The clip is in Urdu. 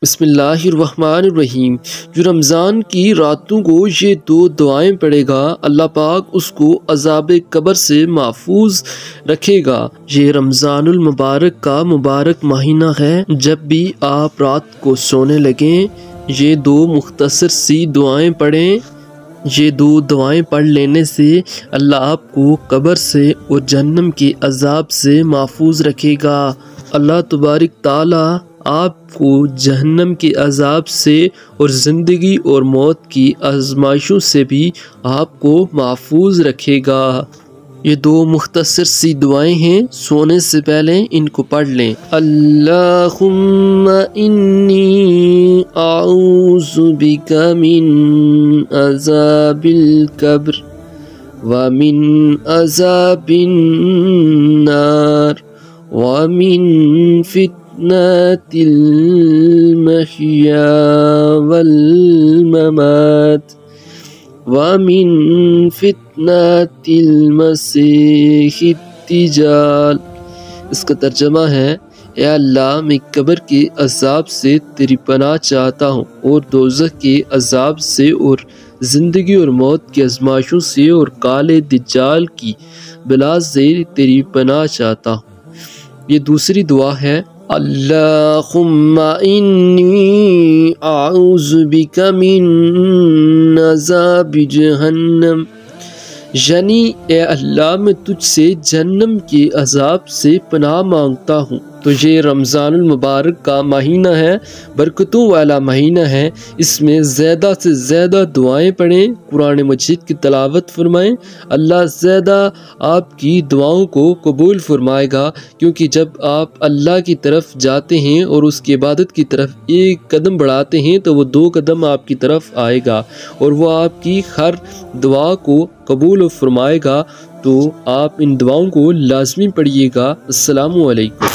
بسم اللہ الرحمن الرحیم۔ جو رمضان کی راتوں کو یہ دو دعائیں پڑھے گا اللہ پاک اس کو عذاب قبر سے محفوظ رکھے گا۔ یہ رمضان المبارک کا مبارک مہینہ ہے۔ جب بھی آپ رات کو سونے لگیں یہ دو مختصر سی دعائیں پڑھیں۔ یہ دو دعائیں پڑھ لینے سے اللہ آپ کو قبر سے اور جہنم کے عذاب سے محفوظ رکھے گا۔ اللہ تبارک تعالی آپ کو جہنم کے عذاب سے اور زندگی اور موت کی آزمائشوں سے بھی آپ کو محفوظ رکھے گا۔ یہ دو مختصر سی دعائیں ہیں، سونے سے پہلے ان کو پڑھ لیں۔ اللہم انی اعوذ بک من عذاب القبر ومن عذاب النار ومن فتنة المحیا والممات ومن فتنة المسیح الدجال۔ اس کا ترجمہ ہے، اے اللہ میں قبر کے عذاب سے تیری پناہ چاہتا ہوں، اور دوزخ کے عذاب سے، اور زندگی اور موت کی آزمائشوں سے، اور کالے دجال کی بلا سے تیری پناہ چاہتا ہوں۔ یہ دوسری دعا ہے، اللہم انی اعوذ بک من عذاب جہنم، یعنی اے اللہ میں تجھ سے جہنم کے عذاب سے پناہ مانگتا ہوں۔ تو یہ رمضان المبارک کا مہینہ ہے، برکتوں والا مہینہ ہے، اس میں زیادہ سے زیادہ دعائیں پڑھیں، قرآن مجید کی تلاوت فرمائیں، اللہ زیادہ آپ کی دعاؤں کو قبول فرمائے گا، کیونکہ جب آپ اللہ کی طرف جاتے ہیں اور اس کی عبادت کی طرف ایک قدم بڑھاتے ہیں تو وہ دو قدم آپ کی طرف آئے گا اور وہ آپ کی ہر دعا کو قبول فرمائے گا۔ تو آپ ان دعاؤں کو لازمی پڑھیے گا۔ السلام علیکم۔